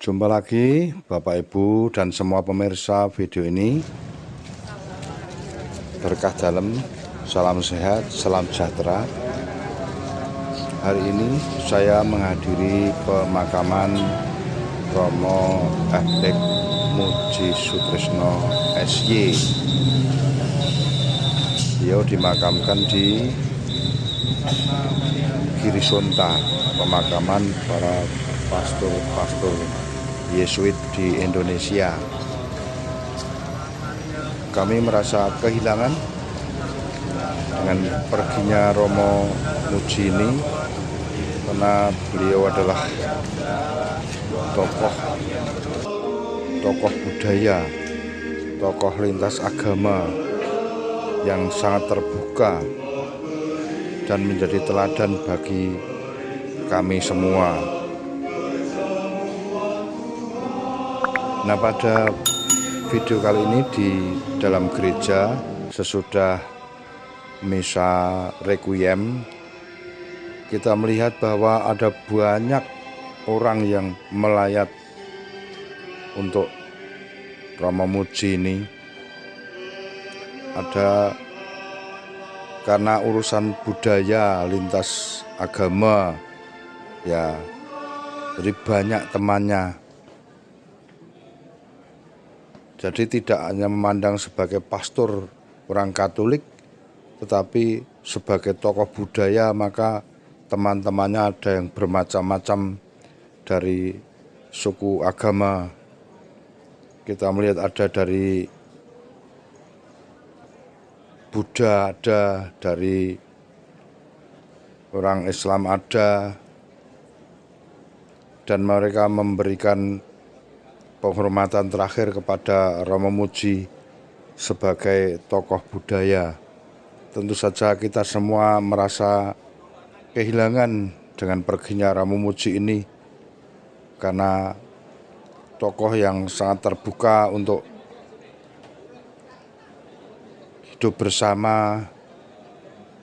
Jumpa lagi Bapak Ibu dan semua pemirsa video ini. Berkah dalam, salam sehat, salam sejahtera. Hari ini saya menghadiri pemakaman Romo Epik Muji Sutrisno SY. Beliau dimakamkan di Girisonta, pemakaman para pastor-pastor Yesuit di Indonesia. Kami merasa kehilangan dengan perginya Romo Muji ini, karena beliau adalah tokoh budaya, tokoh lintas agama yang sangat terbuka dan menjadi teladan bagi kami semua. Nah, pada video kali ini di dalam gereja sesudah misa requiem, kita melihat bahwa ada banyak orang yang melayat untuk Romo Muji ini. Ada karena urusan budaya lintas agama ya, jadi banyak temannya. Jadi tidak hanya memandang sebagai pastor orang Katolik, tetapi sebagai tokoh budaya, maka teman-temannya ada yang bermacam-macam dari suku agama. Kita melihat ada dari Buddha, ada dari orang Islam ada, dan mereka memberikan penghormatan terakhir kepada Romo Muji sebagai tokoh budaya. Tentu saja kita semua merasa kehilangan dengan perginya Romo Muji ini, karena tokoh yang sangat terbuka untuk hidup bersama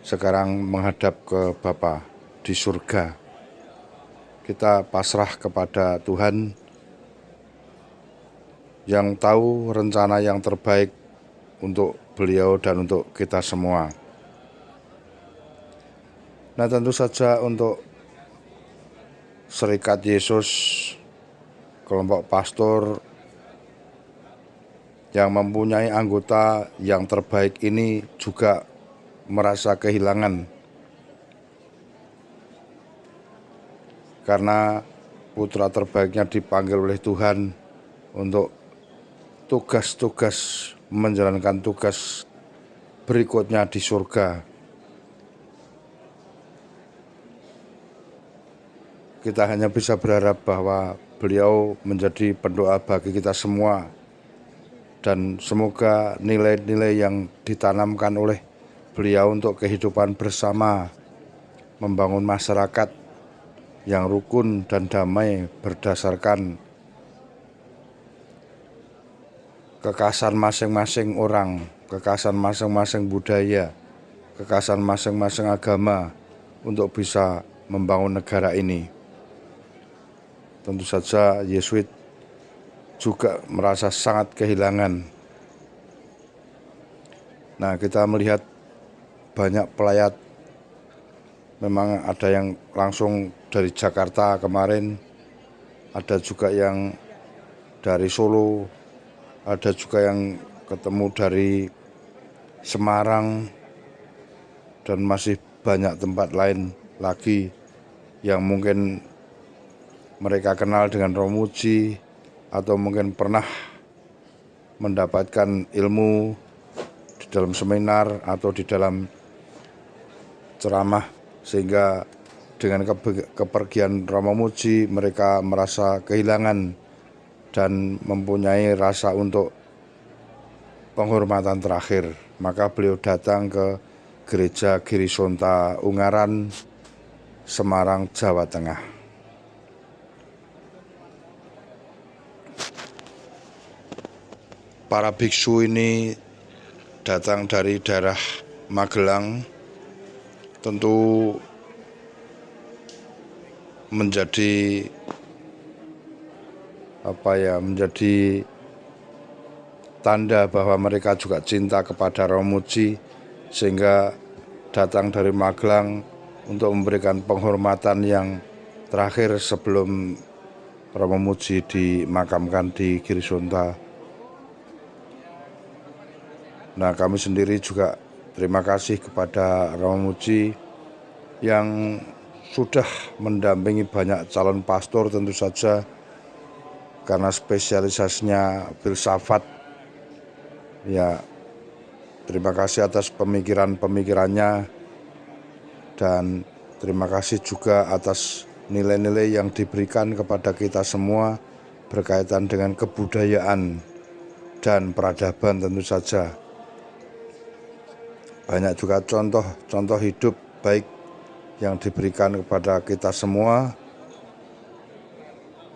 sekarang menghadap ke Bapa di surga. Kita pasrah kepada Tuhan yang tahu rencana yang terbaik untuk beliau dan untuk kita semua. Nah, tentu saja untuk Serikat Yesus, kelompok pastor yang mempunyai anggota yang terbaik ini juga merasa kehilangan, karena putra terbaiknya dipanggil oleh Tuhan untuk tugas-tugas, menjalankan tugas berikutnya di surga. Kita hanya bisa berharap bahwa beliau menjadi pendoa bagi kita semua, dan semoga nilai-nilai yang ditanamkan oleh beliau untuk kehidupan bersama, membangun masyarakat yang rukun dan damai berdasarkan kekhasan masing-masing orang, kekhasan masing-masing budaya, kekhasan masing-masing agama, untuk bisa membangun negara ini. Tentu saja Yesuit juga merasa sangat kehilangan. Nah, kita melihat banyak pelayat, memang ada yang langsung dari Jakarta kemarin, ada juga yang dari Solo, ada juga yang ketemu dari Semarang, dan masih banyak tempat lain lagi yang mungkin mereka kenal dengan Romo Muji, atau mungkin pernah mendapatkan ilmu di dalam seminar atau di dalam ceramah, sehingga dengan kepergian Romo Muji mereka merasa kehilangan dan mempunyai rasa untuk penghormatan terakhir. Maka beliau datang ke Gereja Girisonta Ungaran, Semarang, Jawa Tengah. Para biksu ini datang dari daerah Magelang, tentu menjadi menjadi tanda bahwa mereka juga cinta kepada Romo Muji, sehingga datang dari Magelang untuk memberikan penghormatan yang terakhir sebelum Romo Muji dimakamkan di Girisonta. Nah, kami sendiri juga terima kasih kepada Romo Muji yang sudah mendampingi banyak calon pastor tentu saja, karena spesialisasinya filsafat. Ya, terima kasih atas pemikirannya, dan terima kasih juga atas nilai-nilai yang diberikan kepada kita semua berkaitan dengan kebudayaan dan peradaban tentu saja. Banyak juga contoh hidup baik yang diberikan kepada kita semua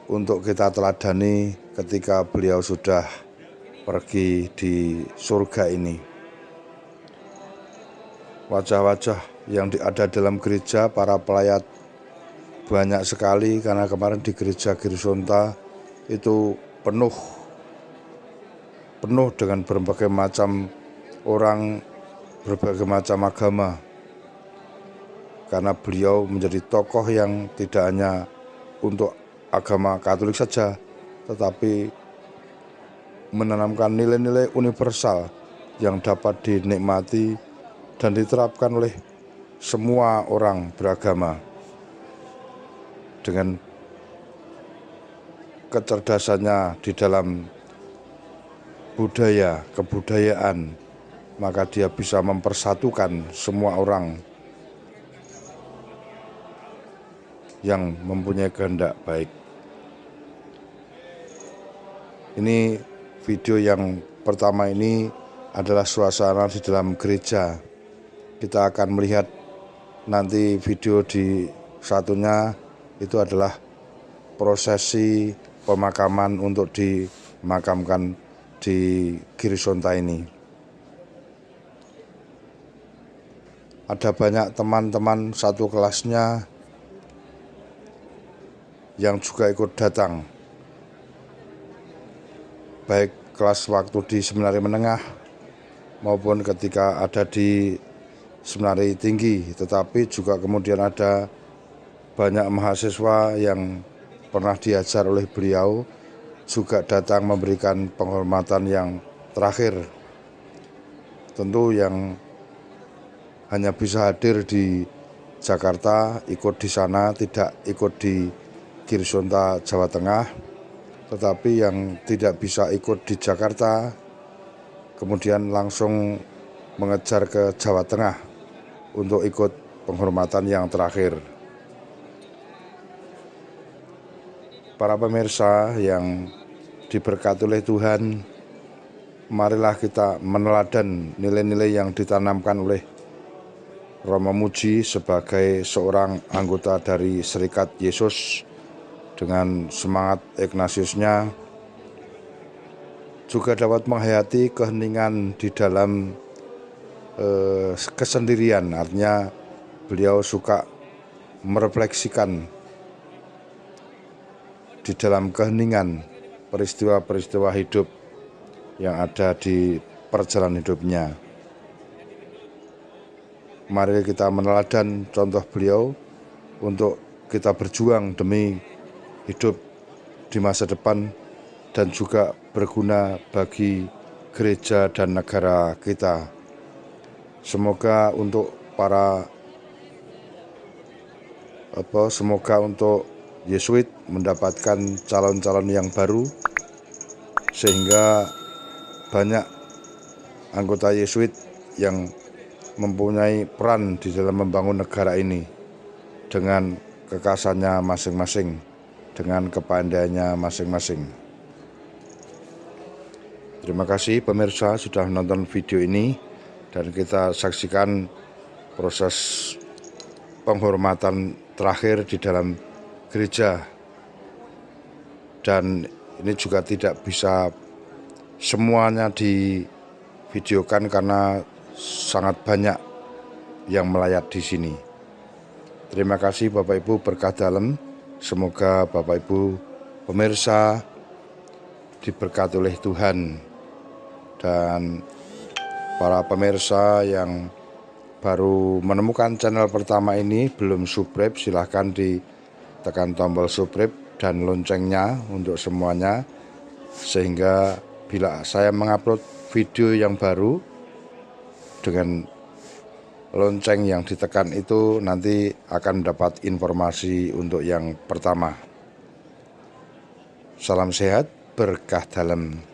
untuk kita teladani ketika beliau sudah pergi di surga ini. Wajah-wajah yang ada dalam gereja, para pelayat banyak sekali, karena kemarin di gereja Girisonta itu penuh dengan berbagai macam orang, berbagai macam agama, karena beliau menjadi tokoh yang tidak hanya untuk agama Katolik saja, tetapi menanamkan nilai-nilai universal yang dapat dinikmati dan diterapkan oleh semua orang beragama. Dengan kecerdasannya di dalam kebudayaan, maka dia bisa mempersatukan semua orang yang mempunyai kehendak baik. Ini video yang pertama ini adalah suasana di dalam gereja. Kita akan melihat nanti video di satunya, itu adalah prosesi pemakaman untuk dimakamkan di Girisonta ini. Ada banyak teman-teman satu kelasnya yang juga ikut datang, baik kelas waktu di seminari menengah maupun ketika ada di seminari tinggi, tetapi juga kemudian ada banyak mahasiswa yang pernah diajar oleh beliau juga datang memberikan penghormatan yang terakhir. Tentu yang hanya bisa hadir di Jakarta ikut di sana, tidak ikut di Girisonta Jawa Tengah, tetapi yang tidak bisa ikut di Jakarta kemudian langsung mengejar ke Jawa Tengah untuk ikut penghormatan yang terakhir. Para pemirsa yang diberkati oleh Tuhan, marilah kita meneladan nilai-nilai yang ditanamkan oleh Romo Muji sebagai seorang anggota dari Serikat Yesus. Dengan semangat Ignatiusnya juga dapat menghayati keheningan di dalam kesendirian. Artinya beliau suka merefleksikan di dalam keheningan peristiwa-peristiwa hidup yang ada di perjalanan hidupnya. Mari kita meneladan contoh beliau untuk kita berjuang demi hidup di masa depan dan juga berguna bagi gereja dan negara kita. Semoga untuk Yesuit mendapatkan calon-calon yang baru, sehingga banyak anggota Yesuit yang mempunyai peran di dalam membangun negara ini dengan kekasannya masing-masing, dengan kepandaiannya masing-masing. Terima kasih pemirsa sudah menonton video ini, dan kita saksikan proses penghormatan terakhir di dalam gereja. Dan ini juga tidak bisa semuanya divideokan karena sangat banyak yang melayat di sini. Terima kasih Bapak Ibu, berkah dalam. Semoga Bapak Ibu pemirsa diberkati oleh Tuhan. Dan para pemirsa yang baru menemukan channel pertama ini belum subscribe, silahkan ditekan tombol subscribe dan loncengnya untuk semuanya, sehingga bila saya mengupload video yang baru dengan lonceng yang ditekan itu nanti akan dapat informasi untuk yang pertama. Salam sehat, berkah dalam.